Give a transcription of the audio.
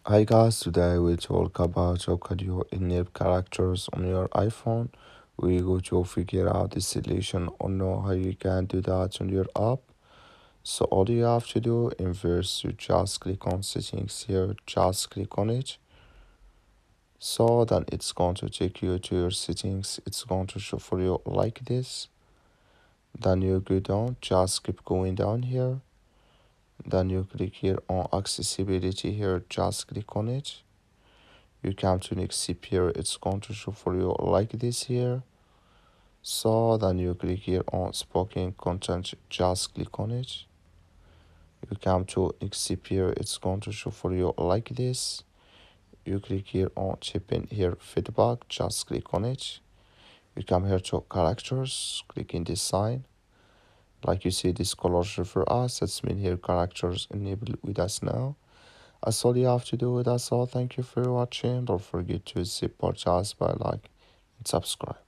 Hi guys, today we talk about how can you enable characters on your iPhone. We go to figure out the solution or know how you can do that on your app. So all you have to do in first you just click on settings here, just click on it. So then it's going to take you to your settings. It's going to show for you like this. Then you go down, just keep going down here. Then you click here on accessibility here, just click on it. You come to next zip here, it's going to show for you like this here. So then you click here on spoken content, just click on it. You come to next zip here, it's going to show for you like this. You click here on chip in here feedback, just click on it. You come here to characters, click in this sign. Like you see this color for us, that's mean here characters enabled with us now. That's all you have to do. That's all. Thank you for watching. Don't forget to support us by like and subscribe.